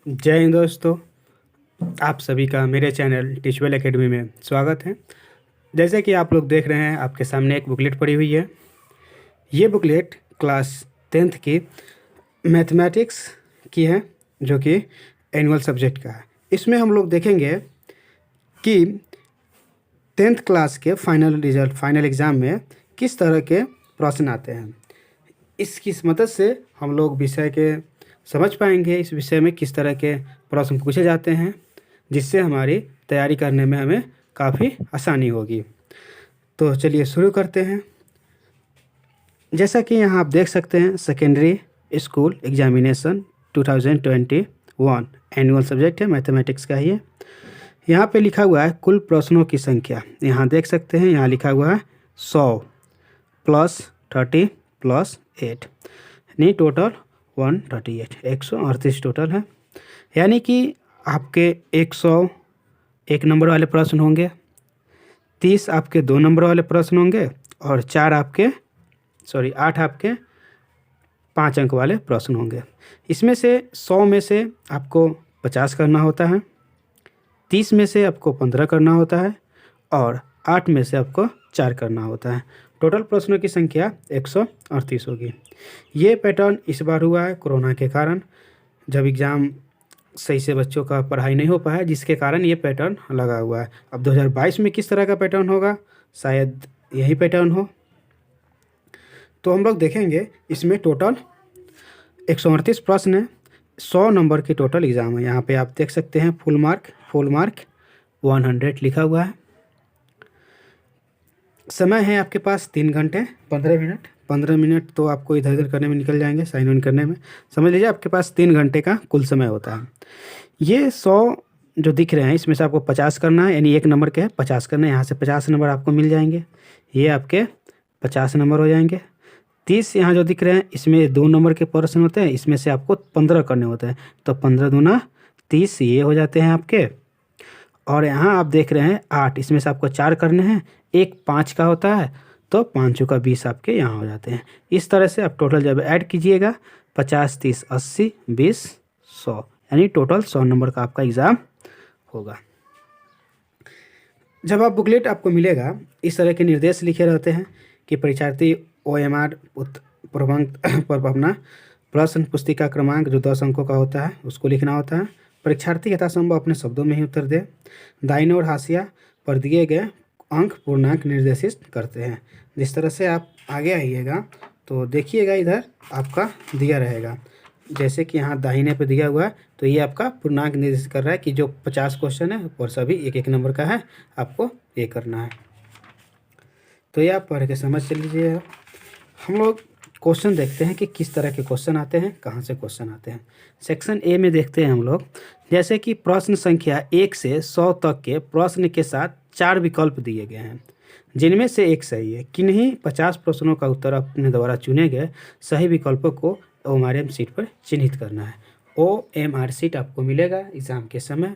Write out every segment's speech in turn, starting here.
जय हिंद दोस्तों। आप सभी का मेरे चैनल टीचवेल एकेडमी में स्वागत है। जैसे कि आप लोग देख रहे हैं, आपके सामने एक बुकलेट पड़ी हुई है। ये बुकलेट क्लास 10th की मैथमेटिक्स की है, जो कि एनुअल सब्जेक्ट का है। इसमें हम लोग देखेंगे कि 10th क्लास के फाइनल एग्ज़ाम में किस तरह के प्रश्न आते हैं। इसकी मदद से हम लोग विषय के समझ पाएंगे, इस विषय में किस तरह के प्रश्न पूछे जाते हैं, जिससे हमारी तैयारी करने में हमें काफ़ी आसानी होगी। तो चलिए शुरू करते हैं। जैसा कि यहाँ आप देख सकते हैं, secondary school examination 2021 annual subject है, मैथमेटिक्स का ही है। यहाँ पे लिखा हुआ है कुल प्रश्नों की संख्या। यहाँ देख सकते हैं, यहाँ लिखा हुआ है 100 + 30 + 8 यानी टोटल 138, 138 टोटल है। यानी कि आपके 101 नंबर वाले प्रश्न होंगे, 30 आपके 2 नंबर वाले प्रश्न होंगे और 8 आपके 5 अंक वाले प्रश्न होंगे। इसमें से 100 में से आपको 50 करना होता है, 30 में से आपको 15 करना होता है और 8 में से आपको 4 करना होता है। टोटल प्रश्नों की संख्या 138 होगी। ये पैटर्न इस बार हुआ है कोरोना के कारण, जब एग्ज़ाम सही से बच्चों का पढ़ाई नहीं हो पाया, जिसके कारण ये पैटर्न लगा हुआ है। अब 2022 में किस तरह का पैटर्न होगा, शायद यही पैटर्न हो। तो हम लोग देखेंगे, इसमें टोटल 138 प्रश्न है, 100 नंबर की टोटल एग्ज़ाम है। यहाँ पे आप देख सकते हैं फुल मार्क 100 लिखा हुआ है। समय है आपके पास 3 घंटे 15 मिनट। 15 मिनट तो आपको इधर उधर करने में निकल जाएंगे, साइन इन करने में। समझ लीजिए आपके पास 3 घंटे का कुल समय होता है। ये 100 जो दिख रहे हैं, इसमें से आपको 50 करना है, यानी 1 नंबर के 50 करना है। यहाँ से 50 नंबर आपको मिल जाएंगे, ये आपके 50 नंबर हो जाएंगे। 30 यहाँ जो दिख रहे हैं, इसमें 2 नंबर के प्रश्न होते हैं, इसमें से आपको 15 करने होते हैं। तो 15 दूना 30 ये हो जाते हैं आपके। और यहाँ आप देख रहे हैं 8, इसमें से आपको 4 करने हैं, एक 5 का होता है, तो 5 का 20 आपके यहाँ हो जाते हैं। इस तरह से आप टोटल जब ऐड कीजिएगा 50, 30, 80, 20, 100 यानी टोटल 100 नंबर का आपका एग्ज़ाम होगा। जब आप बुकलेट आपको मिलेगा, इस तरह के निर्देश लिखे रहते हैं कि परीक्षार्थी OMR पर अपना प्रश्न पुस्तिका क्रमांक जो 10 अंकों का होता है उसको लिखना होता है। परीक्षार्थी यथासंभव अपने शब्दों में ही उत्तर दे। दाहिने और हाशिया पर दिए गए अंक पूर्णांक निर्देशित करते हैं। जिस तरह से आप आगे आइएगा तो देखिएगा, इधर आपका दिया रहेगा, जैसे कि यहाँ दाहिने पे दिया हुआ है, तो ये आपका पूर्णांक निर्देशित कर रहा है कि जो 50 क्वेश्चन है और सभी 1-1 नंबर का है, आपको ये करना है। तो ये आप पढ़ के समझ लीजिएगा। हम लोग क्वेश्चन देखते हैं कि किस तरह के क्वेश्चन आते हैं, कहाँ से क्वेश्चन आते हैं। सेक्शन ए में देखते हैं हम लोग, जैसे कि प्रश्न संख्या 1 से 100 तक के प्रश्न के साथ 4 विकल्प दिए गए हैं, जिनमें से एक सही है। किन्हीं 50 प्रश्नों का उत्तर अपने द्वारा चुने गए सही विकल्पों को OMR शीट पर चिन्हित करना है। OMR शीट आपको मिलेगा एग्ज़ाम के समय,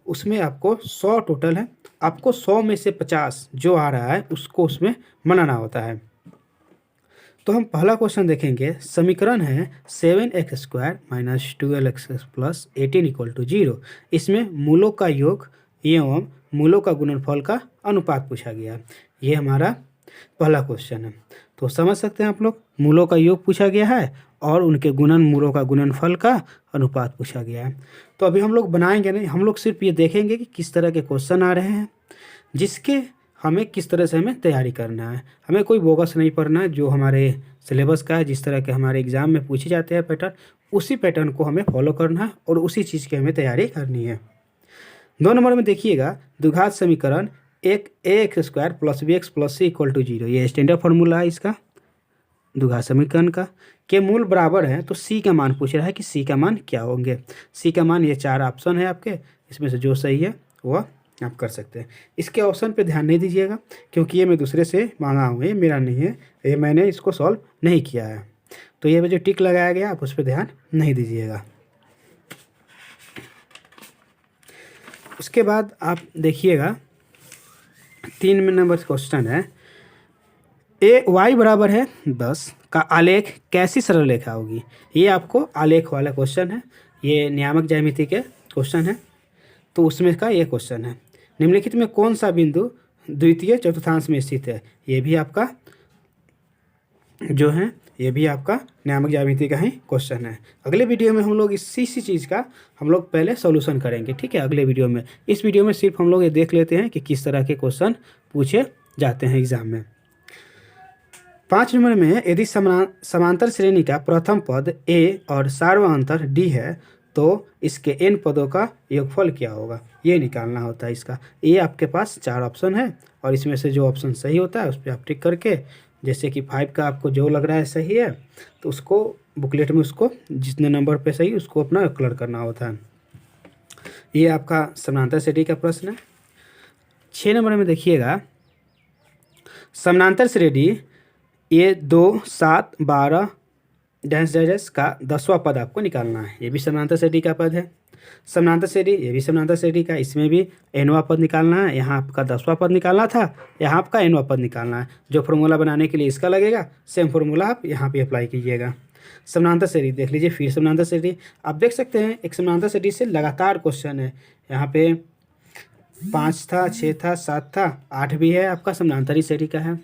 उसमें आपको 100 टोटल है, आपको 100 में से 50 जो आ रहा है उसको उसमें बनाना होता है। तो हम पहला क्वेश्चन देखेंगे। समीकरण है 7x² - 12x + 18 = 0। इसमें मूलों का योग एवं मूलों का गुणनफल का अनुपात पूछा गया। ये हमारा पहला क्वेश्चन है। तो समझ सकते हैं आप लोग, मूलों का योग पूछा गया है और उनके मूलों का गुणनफल का अनुपात पूछा गया है। तो अभी हम लोग बनाएंगे नहीं, हम लोग सिर्फ ये देखेंगे कि किस तरह के क्वेश्चन आ रहे हैं, जिसके हमें किस तरह से हमें तैयारी करना है। हमें कोई बोगस नहीं पढ़ना है, जो हमारे सिलेबस का है, जिस तरह के हमारे एग्ज़ाम में पूछे जाते हैं पैटर्न, उसी पैटर्न को हमें फॉलो करना है और उसी चीज़ की हमें तैयारी करनी है। 2 नंबर में देखिएगा, द्विघात समीकरण एक ax² + bx + c = 0। ये स्टैंडर्ड फार्मूला है इसका, द्विघात समीकरण का। के मूल बराबर है, तो c का मान पूछ रहा है कि c का मान क्या होंगे। c का मान, ये 4 ऑप्शन है आपके, इसमें से जो सही है वह आप कर सकते हैं। इसके ऑप्शन पे ध्यान नहीं दीजिएगा, क्योंकि ये मैं दूसरे से मांगा हूँ, ये मेरा नहीं है, ये मैंने इसको सॉल्व नहीं किया है। तो ये जो टिक लगाया गया आप उस पर ध्यान नहीं दीजिएगा। उसके बाद आप देखिएगा 3 नंबर क्वेश्चन है, y बराबर है 10 का आलेख कैसी सरल रेखा होगी। ये आपको आलेख वाला क्वेश्चन है। ये नियामक ज्यामिति के क्वेश्चन है, तो उसमें का ये क्वेश्चन है। निम्नलिखित में कौन सा बिंदु द्वितीय चतुर्थांश में स्थित है? ये भी आपका जो है, ये भी आपका नियामक ज्यामिति का ही क्वेश्चन है। अगले वीडियो में हम लोग इसी चीज़ का हम लोग पहले सॉल्यूशन करेंगे, ठीक है, अगले वीडियो में। इस वीडियो में सिर्फ हम लोग ये देख लेते हैं कि किस तरह के क्वेश्चन पूछे जाते हैं एग्जाम में। 5 नंबर में यदि समांतर श्रेणी का प्रथम पद ए और सार्वअंतर डी है तो इसके n पदों का योगफल क्या होगा? ये निकालना होता है इसका। ये आपके पास 4 ऑप्शन है और इसमें से जो ऑप्शन सही होता है उस पर आप टिक करके, जैसे कि 5 का आपको जो लग रहा है सही है तो उसको बुकलेट में उसको जितने नंबर पे सही उसको अपना कलर करना होता है। ये आपका समानांतर श्रेणी का प्रश्न है। 6 नंबर में देखिएगा, समानांतर श्रेणी ये 2, 7, 12 डैश डैश का 10वां पद आपको निकालना है। ये भी समानांतर श्रेणी का पद है। समानांतर श्रेणी, ये भी समानांतर श्रेणी का, इसमें भी nवां पद निकालना है। यहाँ आपका 10वां पद निकालना था, यहाँ आपका nवां पद निकालना है। जो फॉर्मूला बनाने के लिए इसका लगेगा सेम फॉर्मूला आप यहाँ पे अप्लाई कीजिएगा। समानांतर श्रेणी देख लीजिए, फिर समानांतर श्रेणी आप देख सकते हैं, एक समानांतर श्रेणी से लगातार क्वेश्चन है। यहाँ पे 5 था, 6 था, 7 था, 8 भी है, आपका समानांतर श्रेणी का है।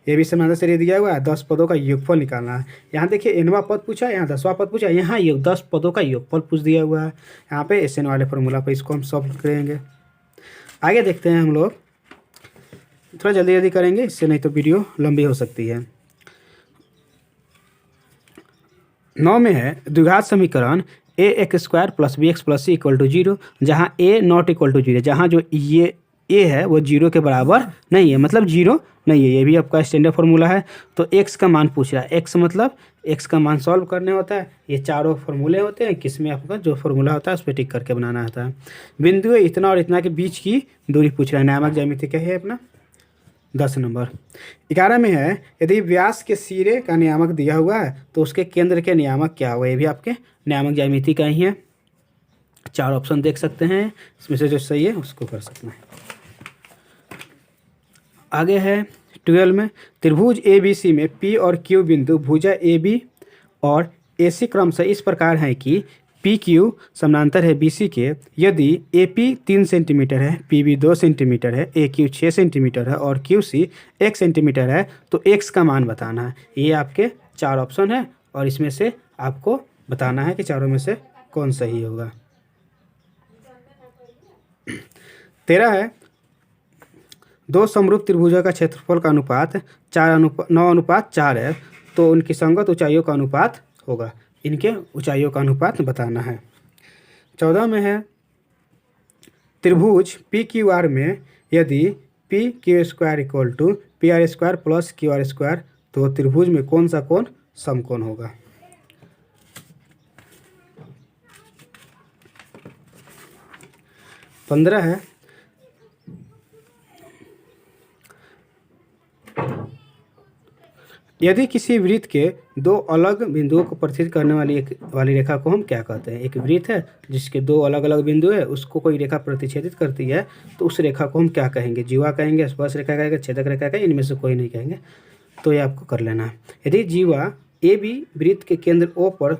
ये भी समानांतर श्रेणी दिया हुआ है। 10 पदों का योगफल निकालना है। यहाँ देखिए nवां पद पूछा, यहाँ 10वां पद पूछा, यहाँ 10 पदों का योगफल पूछ दिया हुआ है। यहाँ पे SN वाले फॉर्मूला पे इसको हम सॉल्व करेंगे। आगे देखते हैं हम लोग, थोड़ा जल्दी जल्दी करेंगे, इससे नहीं तो वीडियो लंबी हो सकती है। 9 में है द्विघात समीकरण ax² + bx + c = 0, जहाँ a नॉट इक्वल टू 0, जहाँ जो ये a है वो 0 के बराबर नहीं है, मतलब 0 नहीं है। ये भी आपका स्टैंडर्ड फार्मूला है। तो x का मान पूछ रहा है, x मतलब x का मान सॉल्व करने होता है। ये चारों फार्मूले होते हैं, किसमें आपका जो फार्मूला होता है उस पर टिक करके बनाना होता है। बिंदु इतना और इतना के बीच की दूरी पूछ रहा है। नियामक ज्यामिति क्या है अपना? 10 नंबर। 11 में है यदि व्यास के सिरे का नियामक दिया हुआ है तो उसके केंद्र के नियामक क्या हुआ? ये भी आपके नियामक ज्यामिति का ही है। 4 ऑप्शन देख सकते हैं, इसमें से जो सही है उसको कर सकते हैं। आगे है 12 में, त्रिभुज ABC में P और Q बिंदु भुजा AB और AC क्रम से इस प्रकार है कि PQ समानांतर है BC के। यदि AP 3 सेंटीमीटर है, PB 2 सेंटीमीटर है, AQ 6 सेंटीमीटर है और QC 1 सेंटीमीटर है तो X का मान बताना है। ये आपके 4 ऑप्शन है और इसमें से आपको बताना है कि चारों में से कौन सही होगा। 13 है, 2 समरूप त्रिभुजों का क्षेत्रफल का अनुपात 9:4 है तो उनकी संगत ऊंचाइयों का अनुपात होगा। इनके ऊंचाइयों का अनुपात बताना है। 14 में है त्रिभुज PQR में यदि PQ² = PR² + QR² तो त्रिभुज में कौन सा कोण समकोण होगा? 15 है, यदि किसी वृत्त के 2 अलग बिंदुओं को प्रतिच्छेद करने वाली रेखा को हम क्या कहते हैं? एक वृत्त है जिसके 2 अलग अलग बिंदु है, उसको कोई रेखा प्रतिच्छेदित करती है तो उस रेखा को हम क्या कहेंगे? जीवा कहेंगे, स्पर्श रेखा कहेंगे, छेदक रेखा कहेंगे, इनमें से कोई नहीं कहेंगे। तो ये आपको कर लेना है। यदि जीवा AB वृत्त के केंद्र O पर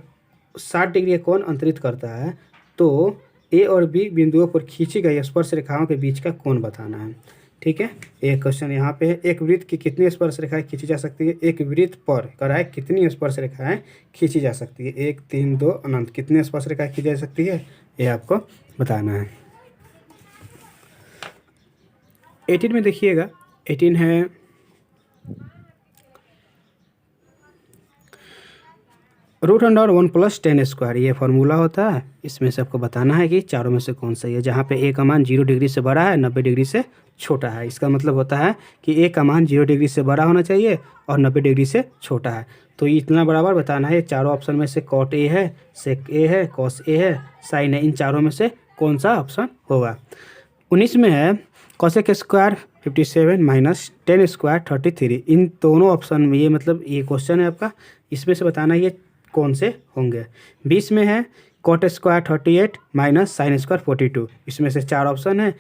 60 डिग्री का कोण अंतरित करता है तो A और B बिंदुओं पर खींची गई स्पर्श रेखाओं के बीच का कोण बताना है। ठीक है, एक क्वेश्चन यहाँ पे है, एक वृत्त की कितनी स्पर्श रेखाएं खींची जा सकती है? एक वृत्त पर कराए कितनी स्पर्श रेखाएं खींची जा सकती है? 1, 3, 2 अनंत, कितनी स्पर्श रेखाएं खींची जा सकती है ये आपको बताना है। 18 में देखिएगा, 18 है √1 + tan²। ये फार्मूला होता है। इसमें से आपको बताना है कि चारों में से कौन सही है। जहाँ पे A का मान 0 डिग्री से बड़ा है, 90 डिग्री से छोटा है। इसका मतलब होता है कि A का मान 0 डिग्री से बड़ा होना चाहिए और 90 डिग्री से छोटा है। तो ये इतना बराबर बताना है। चारों ऑप्शन में से cot A है, sec A है, cos A है, sin है, इन चारों में से कौन सा ऑप्शन होगा? 19 में है cosec² 57 - tan² 33। इन दोनों ऑप्शन में ये मतलब ये क्वेश्चन है आपका, इसमें से बताना है ये कौन से होंगे। 20 में है cot² 38 - sin² 42। इसमें से 4 ऑप्शन है,